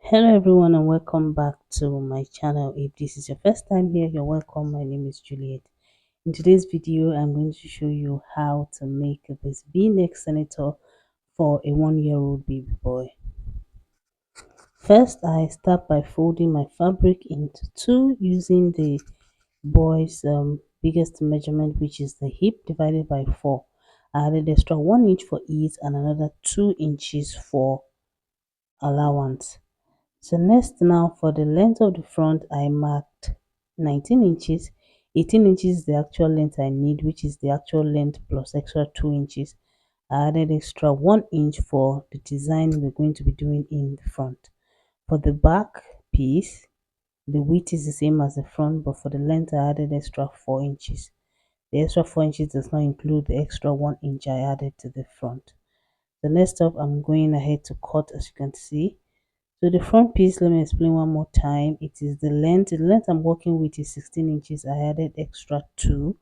Hello everyone and welcome back to my channel. If this is your first time here, you're welcome. My name is Juliet. In today's video, I'm going to show you how to make this v-neck senator for a 1-year-old baby boy. First, I start by folding my fabric into two using the boy's biggest measurement, which is the hip, divided by 4. I added extra 1 inch for ease and another 2 inches for allowance. So next, now for the length of the front, I marked 19 inches. 18 inches is the actual length I need, which is the actual length plus extra 2 inches. I added extra 1 inch for the design we're going to be doing in the front. For the back piece, the width is the same as the front, but for the length I added extra 4 inches. The extra 4 inches does not include the extra 1 inch I added to the front. The next up, I'm going ahead to cut, as you can see. So the front piece, let me explain one more time. It is the length. The length I'm working with is 16 inches. I added extra 2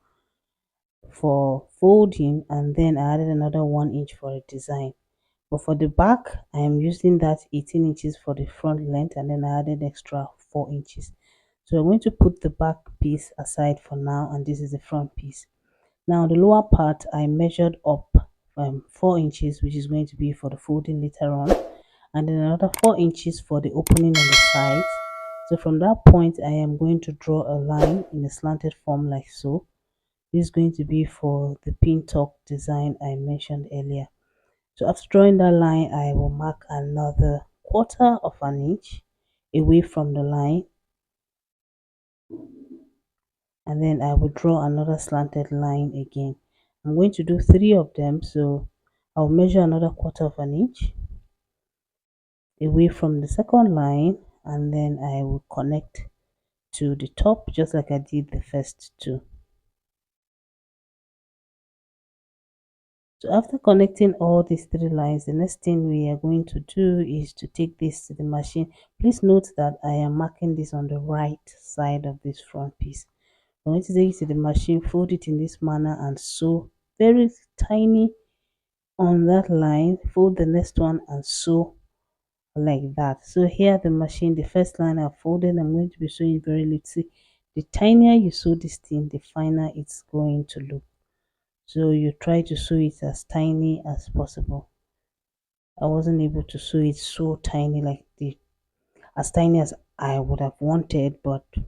for folding, and then I added another 1 inch for a design. But for the back, I am using that 18 inches for the front length, and then I added extra 4 inches. So I'm going to put the back piece aside for now, and this is the front piece. Now the lower part, I measured up 4 inches, which is going to be for the folding later on, and then another 4 inches for the opening on the sides. So from that point, I am going to draw a line in a slanted form like so. This is going to be for the pin tuck design I mentioned earlier. So after drawing that line, I will mark another 1/4 of an inch away from the line, and then I will draw another slanted line again. I'm going to do 3 of them, so I'll measure another 1/4 of an inch away from the second line, and then I will connect to the top just like I did the first two. So after connecting all these 3 lines, the next thing we are going to do is to take this to the machine. Please note that I am marking this on the right side of this front piece. I'm going to take it to the machine, fold it in this manner, and sew very tiny on that line. Fold the next one and sew like that. So here the machine, the first line I folded, I'm going to be sewing very little. See, the tinier you sew this thing, the finer it's going to look. So you try to sew it as tiny as possible. I wasn't able to sew it so tiny, like the as tiny as I would have wanted, but it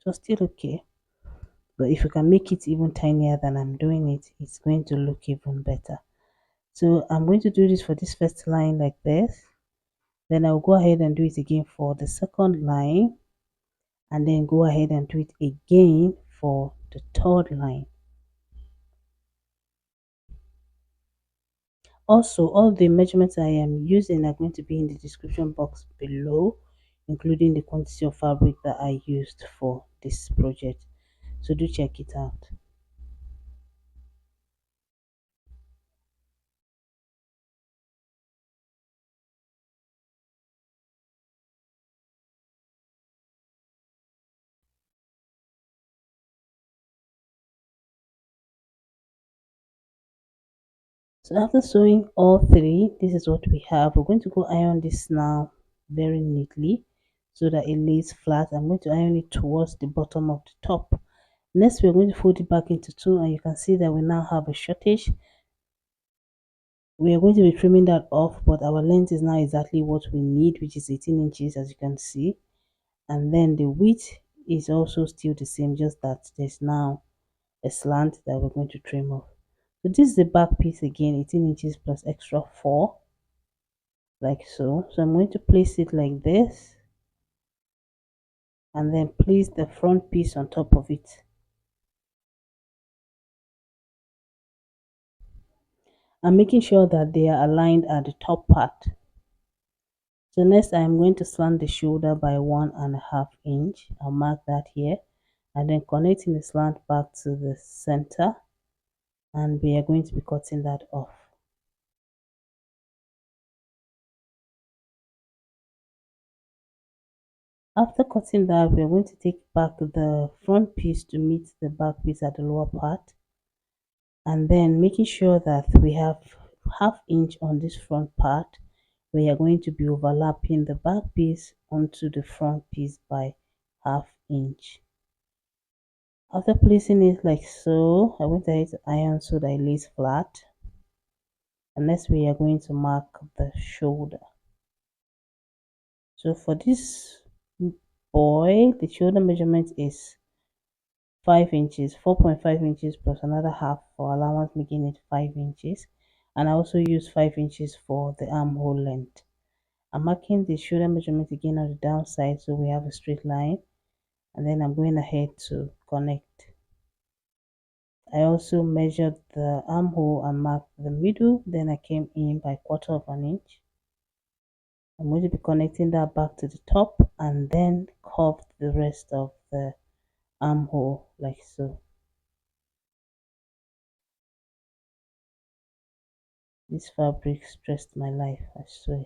was still okay. But if you can make it even tinier than I'm doing it, it's going to look even better. So I'm going to do this for this first line like this. Then I'll go ahead and do it again for the second line, and then go ahead and do it again for the third line. Also, all the measurements I am using are going to be in the description box below, including the quantity of fabric that I used for this project. So do check it out. So after sewing all 3, this is what we have. We're going to go iron this now very neatly so that it lays flat. I'm going to iron it towards the bottom of the top. Next, we're going to fold it back into 2, and you can see that we now have a shortage. We are going to be trimming that off, but our length is now exactly what we need, which is 18 inches, as you can see. And then the width is also still the same, just that there's now a slant that we're going to trim off. So this is the back piece again, 18 inches plus extra 4, like so. So I'm going to place it like this, and then place the front piece on top of it. I'm making sure that they are aligned at the top part. So next I'm going to slant the shoulder by 1.5 inch. I'll mark that here, and then connecting the slant back to the center, and we are going to be cutting that off. After cutting that, we are going to take back the front piece to meet the back piece at the lower part, and then making sure that we have 1/2 inch on this front part, We are going to be overlapping the back piece onto the front piece by ½ inch. After placing it like so, I went ahead to iron so that it lays flat. And next we are going to mark the shoulder. So for this boy, the shoulder measurement is 5 inches, 4.5 inches plus another half for allowance, making it 5 inches. And I also use 5 inches for the armhole length. I'm marking the shoulder measurement again on the downside so we have a straight line, and then I'm going ahead to connect. I also measured the armhole and marked the middle, then I came in by 1/4 of an inch. I'm going to be connecting that back to the top and then curve the rest of the armhole like so. This fabric stressed my life, I swear.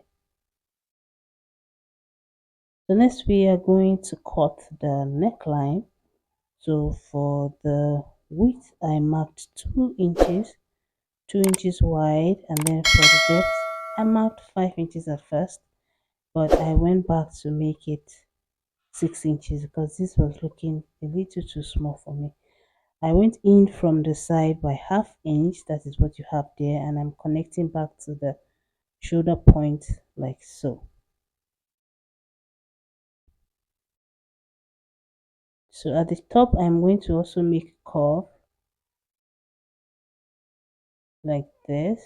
So next we are going to cut the neckline. So for the width I marked 2 inches, 2 inches wide, and then for the depth I marked 5 inches at first, but I went back to make it 6 inches because this was looking a little too small for me. I went in from the side by ½ inch, that is what you have there, and I'm connecting back to the shoulder point like so. So at the top I'm going to also make a curve like this.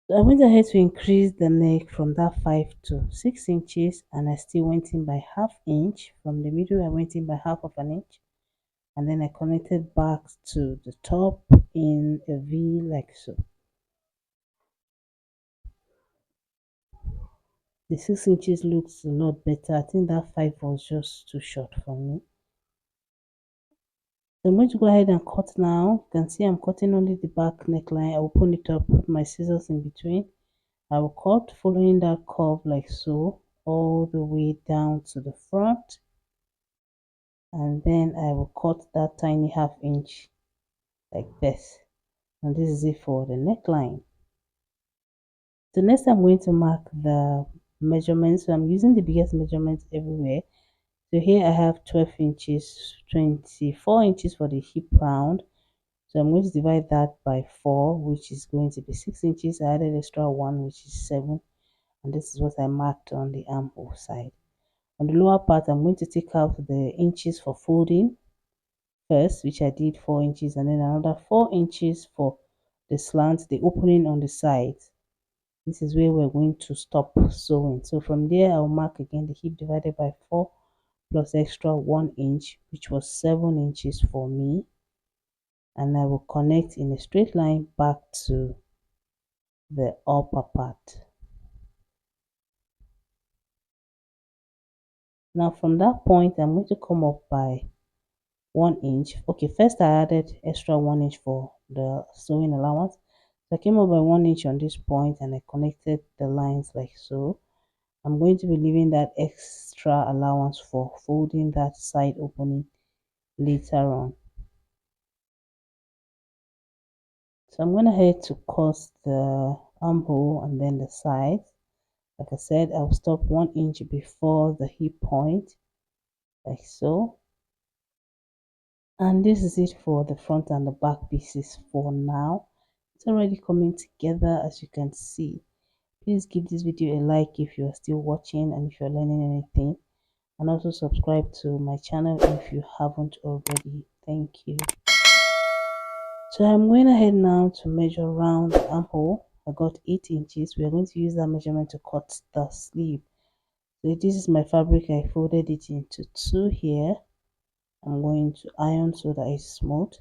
So I went ahead to increase the neck from that 5 to 6 inches, and I still went in by ½ inch. From the middle I went in by half of an inch, and then I connected back to the top in a V like so. The 6 inches looks a lot better. I think that 5 was just too short for me. So I'm going to go ahead and cut now. You can see I'm cutting only the back neckline. I will open it up, put my scissors in between. I will cut following that curve like so, all the way down to the front. And then I will cut that tiny ½ inch like this. And this is it for the neckline. So next I'm going to mark the measurements. So I'm using the biggest measurements everywhere. So here I have 12 inches, 24 inches for the hip round. So I'm going to divide that by 4, which is going to be 6 inches. I added extra 1, which is 7. And this is what I marked on the armhole side. On the lower part, I'm going to take out the inches for folding first, which I did 4 inches, and then another 4 inches for the slant, the opening on the sides. This is where we're going to stop sewing. So from there, I'll mark again the hip divided by 4 plus extra 1 inch, which was 7 inches for me. And I will connect in a straight line back to the upper part. Now from that point, I'm going to come up by 1 inch. Okay, first I added extra 1 inch for the sewing allowance. So I came up by 1 inch on this point and I connected the lines like so. I'm going to be leaving that extra allowance for folding that side opening later on. So I'm going ahead to cut the armhole and then the sides. Like I said, I'll stop 1 inch before the hip point, like so. And this is it for the front and the back pieces for now. It's already coming together, as you can see. Please give this video a like if you are still watching and if you're learning anything, and also subscribe to my channel if you haven't already. Thank you. So I'm going ahead now to measure around the armhole. I got 8 inches. We are going to use that measurement to cut the sleeve. So this is my fabric. I folded it into 2 here. I'm going to iron so that it's smooth.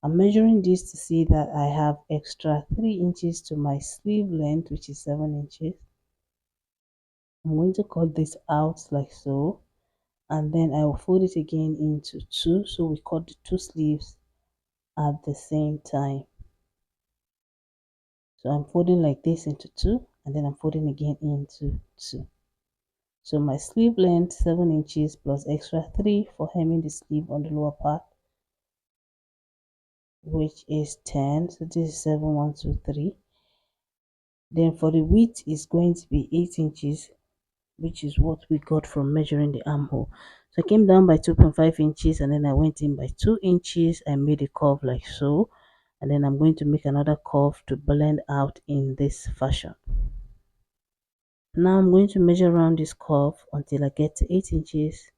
I'm measuring this to see that I have extra 3 inches to my sleeve length, which is 7 inches. I'm going to cut this out like so, and then I will fold it again into 2, so we cut the 2 sleeves at the same time. So I'm folding like this into 2, and then I'm folding again into 2. So my sleeve length 7 inches plus extra 3 for hemming the sleeve on the lower part, which is 10. So this is 7, 1, 2, 3. Then for the width is going to be 8 inches, which is what we got from measuring the armhole. So I came down by 2.5 inches and then I went in by 2 inches. I made a curve like so, and then I'm going to make another curve to blend out in this fashion. Now I'm going to measure around this curve until I get to 8 inches,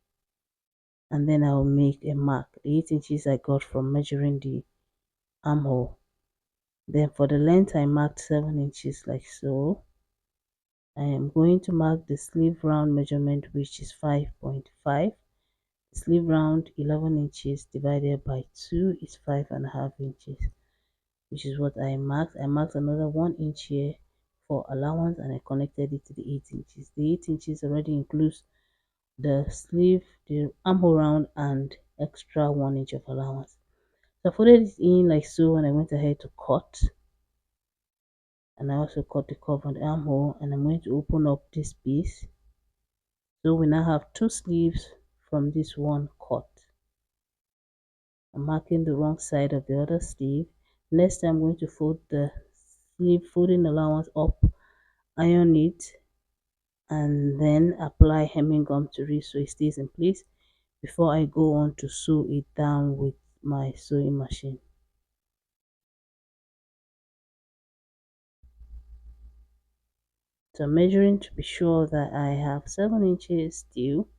and then I'll make a mark. The 8 inches I got from measuring the armhole. Then for the length I marked 7 inches like so. I am going to mark the sleeve round measurement, which is 5.5. Sleeve round 11 inches divided by 2 is 5.5 inches, which is what I marked. I marked another 1 inch here for allowance and I connected it to the 8 inches. The 8 inches already includes the sleeve, the armhole round, and extra 1 inch of allowance. So I folded it in like so, and I went ahead to cut, and I also cut the curve on the armhole, and I'm going to open up this piece. So we now have two sleeves from this one cut. I'm marking the wrong side of the other sleeve. Next I'm going to fold the sleeve folding allowance up, iron it, and then apply hemming gum to it so it stays in place before I go on to sew it down with my sewing machine. So I'm measuring to be sure that I have 7 inches still.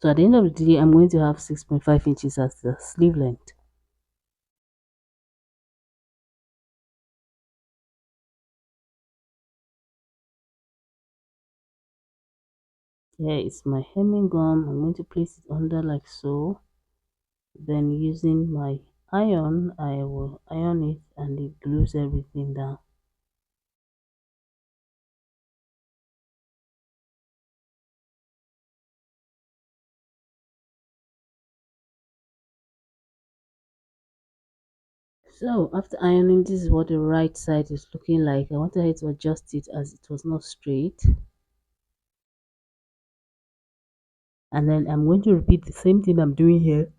So at the end of the day, I'm going to have 6.5 inches as the sleeve length. Here is my hemming gum. I'm going to place it under like so. Then using my iron, I will iron it and it glues everything down. So after ironing, this is what the right side is looking like. I wanted to adjust it as it was not straight. And then I'm going to repeat the same thing I'm doing here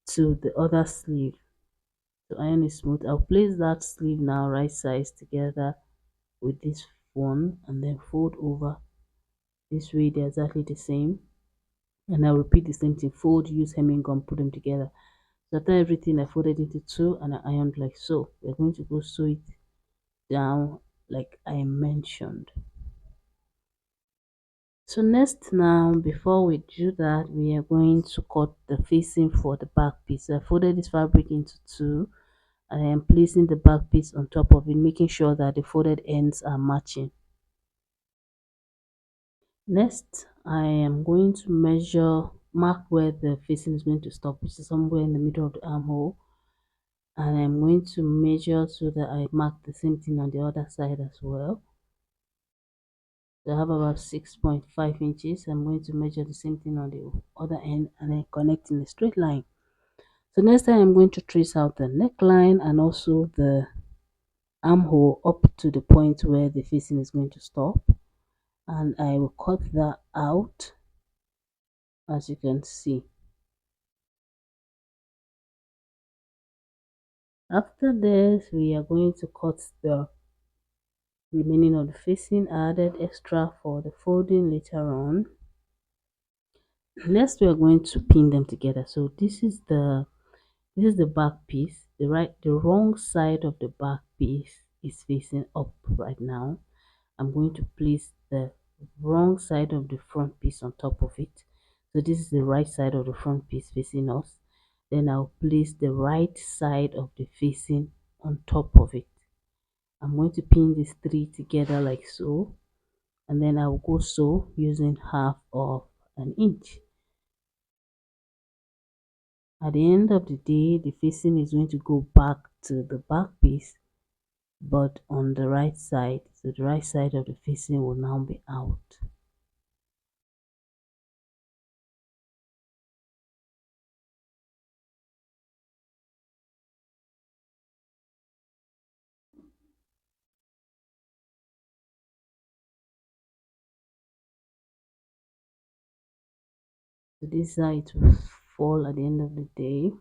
to the other sleeve. To iron it smooth, I'll place that sleeve now right sides together with this one and then fold over this way. They're exactly the same, and I'll repeat the same thing. Fold, use hemming gum, put them together. So after everything, I folded into two and I ironed like so. We're going to go sew it down like I mentioned. So next, now before we do that, we are going to cut the facing for the back piece. So I folded this fabric into two. I am placing the back piece on top of it, making sure that the folded ends are matching. Next, I am going to measure, mark where the facing is going to stop, which is somewhere in the middle of the armhole. And I'm going to measure so that I mark the same thing on the other side as well. So I have about 6.5 inches. I'm going to measure the same thing on the other end and then connect in a straight line. So next time I'm going to trace out the neckline and also the armhole up to the point where the facing is going to stop, and I will cut that out as you can see. After this, we are going to cut the remaining of the facing. I added extra for the folding later on. Next we are going to pin them together. So this is the back piece. The wrong side of the back piece is facing up right now. I'm going to place the wrong side of the front piece on top of it. So this is the right side of the front piece facing us. Then I'll place the right side of the facing on top of it. I'm going to pin these three together like so, and then I'll go sew using half of an inch. At the end of the day, the facing is going to go back to the back piece, but on the right side. So the right side of the facing will now be out. So this is how it will fall at the end of the day.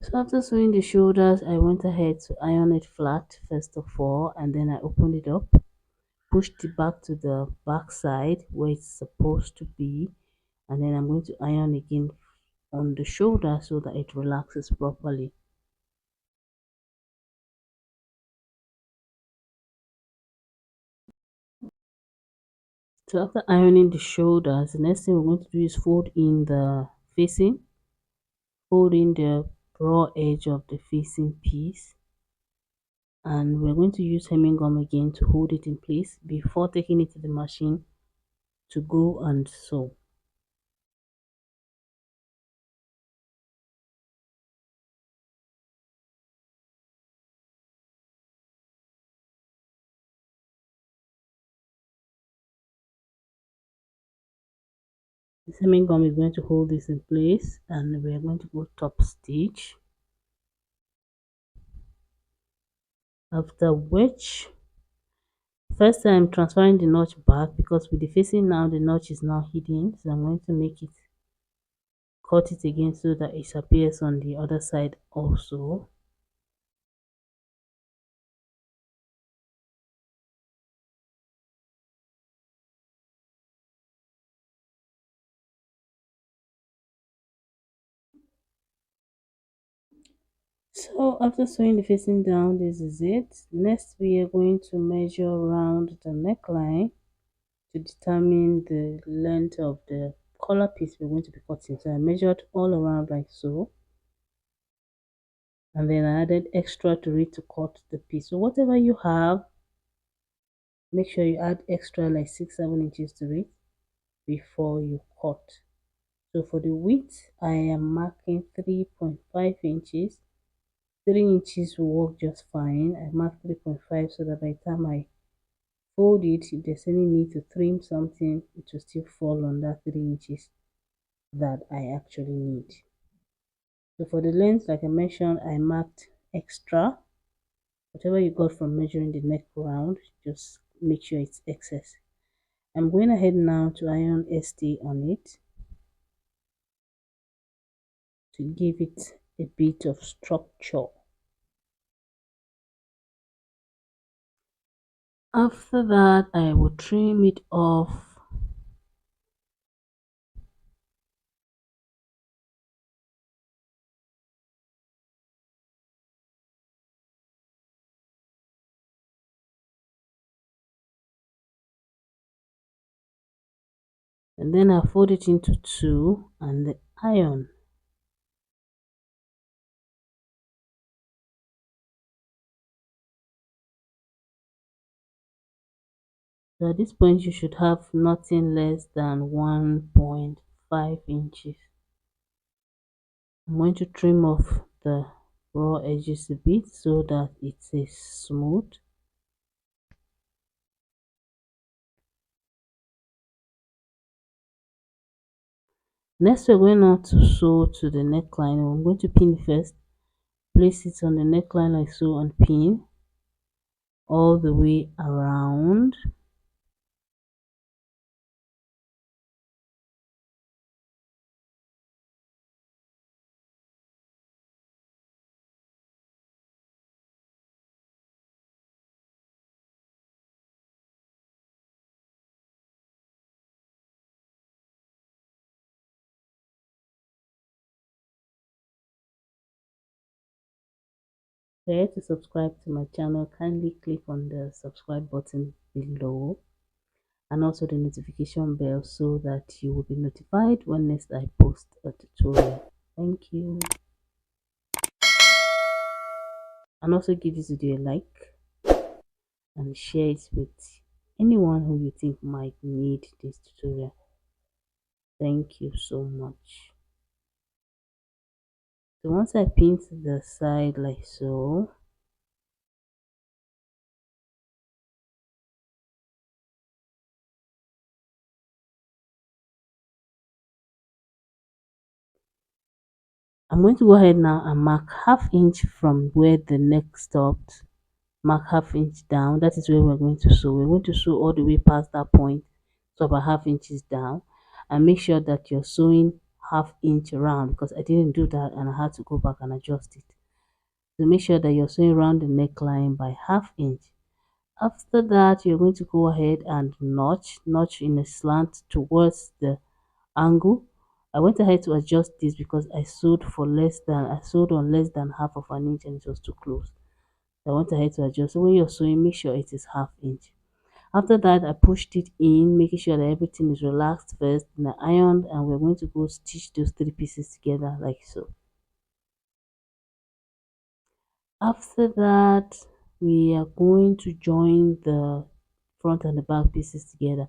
So after sewing the shoulders, I went ahead to iron it flat first of all, and then I opened it up, pushed it back to the back side where it's supposed to be, and then I'm going to iron again on the shoulder so that it relaxes properly. So after ironing the shoulders, the next thing we're going to do is fold in the facing, fold in the raw edge of the facing piece, and we're going to use hemming gum again to hold it in place before taking it to the machine to go and sew. The hemming gum is going to hold this in place, and we're going to go top stitch, after which first I'm transferring the notch back because with the facing now the notch is now hidden, so I'm going to make it cut it again so that it appears on the other side also. So after sewing the facing down, this is it. Next we are going to measure around the neckline to determine the length of the collar piece we're going to be cutting. So I measured all around like so, and then I added extra to it to cut the piece. So whatever you have, make sure you add extra like 6-7 inches to it before you cut. So for the width, I am marking 3.5 inches. 3 inches will work just fine. I marked 3.5 so that by the time I fold it, if there's any need to trim something, it will still fall on that 3 inches that I actually need. So for the length, like I mentioned, I marked extra. Whatever you got from measuring the neck round, just make sure it's excess. I'm going ahead now to iron ST on it to give it a bit of structure. After that, I will trim it off. And then I fold it into two and the iron. So at this point you should have nothing less than 1.5 inches. I'm going to trim off the raw edges a bit so that it is smooth. Next we're going now to sew to the neckline. I'm going to pin first, place it on the neckline like so and pin all the way around. Here to subscribe to my channel, kindly click on the subscribe button below and also the notification bell so that you will be notified when next I post a tutorial. Thank you. And also give this video a like and share it with anyone who you think might need this tutorial. Thank you so much. So once I pin to the side like so, I'm going to go ahead now and mark ½ inch from where the neck stopped. Mark ½ inch down. That is where we're going to sew. We're going to sew all the way past that point, so about ½ inches down, and make sure that you're sewing half inch round because I didn't do that and I had to go back and adjust it. So make sure that you're sewing around the neckline by half inch. After that, you're going to go ahead and notch in a slant towards the angle. I went ahead to adjust this because I sewed on less than half of an inch and it was too close. So I went ahead to adjust. So when you're sewing, make sure it is half inch. After that, I pushed it in, making sure that everything is relaxed first. Then I ironed, and we're going to go stitch those three pieces together like so. After that, we are going to join the front and the back pieces together.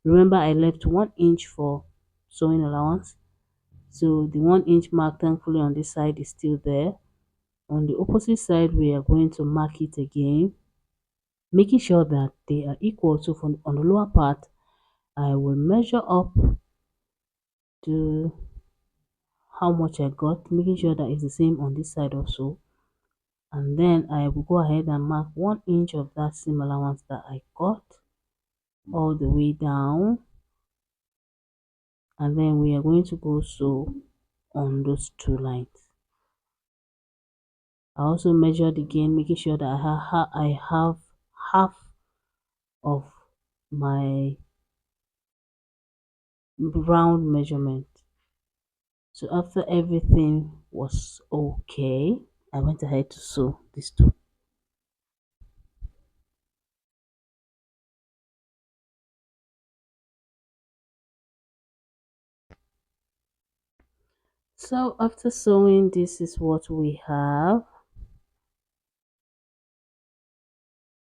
Remember, I left 1 inch for sewing allowance. So the 1 inch mark, thankfully, on this side is still there. On the opposite side, we are going to mark it again, making sure that they are equal. So from on the lower part, I will measure up to how much I got, making sure that it's the same on this side also. And then I will go ahead and mark 1 inch of that seam allowance that I got all the way down. And then we are going to go sew on those two lines. I also measured again, making sure that I have half of my round measurement. So after everything was okay, I went ahead to sew these two. So after sewing, this is what we have.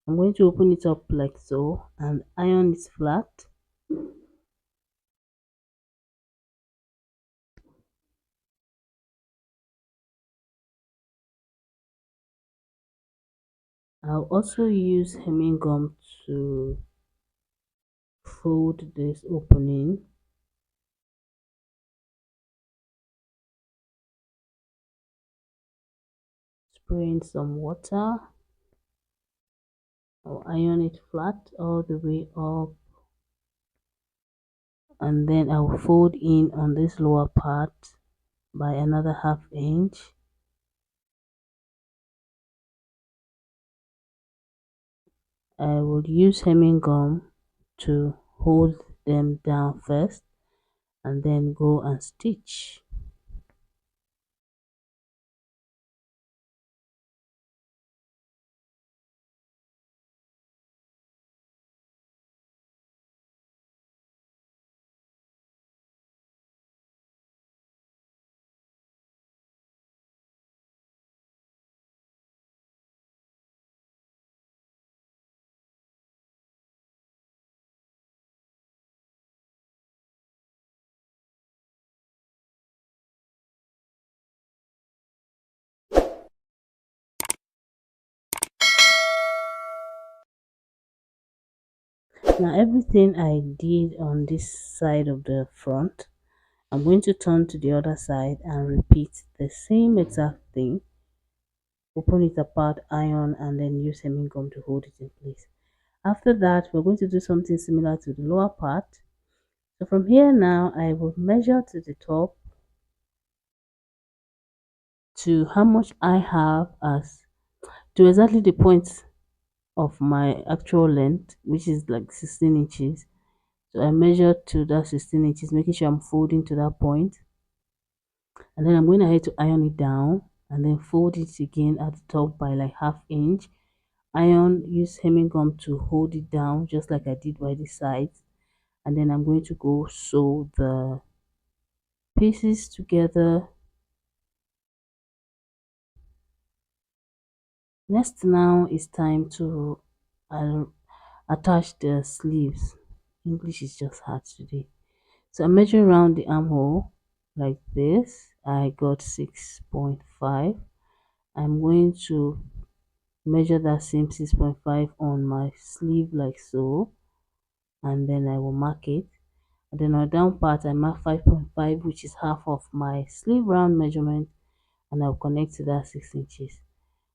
I'm going to open it up like so and iron it flat. I'll also use hemming gum to fold this opening. Spray in some water. I'll iron it flat all the way up, and then I'll fold in on this lower part by another half inch. I will use hemming gum to hold them down first and then go and stitch. Now everything I did on this side of the front, I'm going to turn to the other side and repeat the same exact thing. Open it apart, iron, and then use hemming gum to hold it in place. After that, we're going to do something similar to the lower part. So from here now, I will measure to the top to how much I have as to exactly the point of my actual length, which is like 16 inches. So I measure to that 16 inches, making sure I'm folding to that point. And then I'm going ahead to iron it down and then fold it again at the top by like half inch. Iron, use hemming gum to hold it down just like I did by the sides. And then I'm going to go sew the pieces together. Next now is time to uh, attach the sleeves. English is just hard today. So I'm measuring around the armhole like this. I got 6.5. I'm going to measure that same 6.5 on my sleeve like so, and then I will mark it. And then on the down part I mark 5.5, which is half of my sleeve round measurement, and I'll connect to that 6 inches.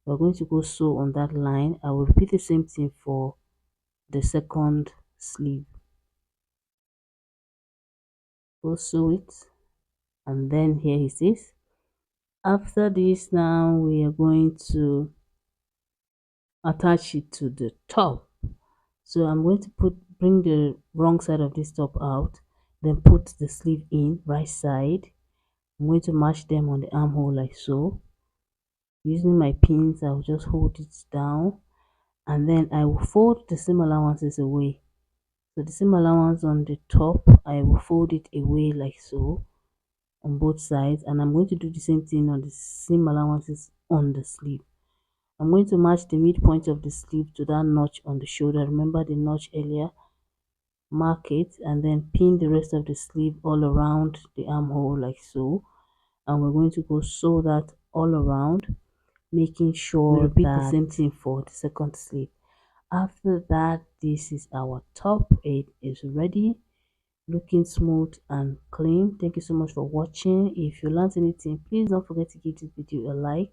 We're going to go sew on that line. I will repeat the same thing for the second sleeve. Go sew it. And then here it is. After this, now we are going to attach it to the top. So I'm going to bring the wrong side of this top out, then put the sleeve in right side. I'm going to match them on the armhole like so. Using my pins, I'll just hold it down, and then I will fold the seam allowances away. So the seam allowance on the top, I will fold it away like so on both sides, and I'm going to do the same thing on the seam allowances on the sleeve. I'm going to match the midpoint of the sleeve to that notch on the shoulder. Remember the notch earlier? Mark it and then pin the rest of the sleeve all around the armhole like so. And we're going to go sew that all around, making sure we repeat the same thing for the second sleeve. After that, this is our top. It is ready, looking smooth and clean. Thank you so much for watching. If you learned anything, please don't forget to give this video a like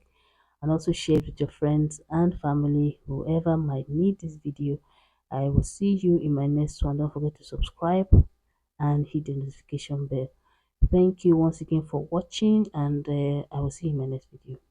and also share it with your friends and family, whoever might need this video. I will see you in my next one. Don't forget to subscribe and hit the notification bell. Thank you once again for watching, and I will see you in my next video.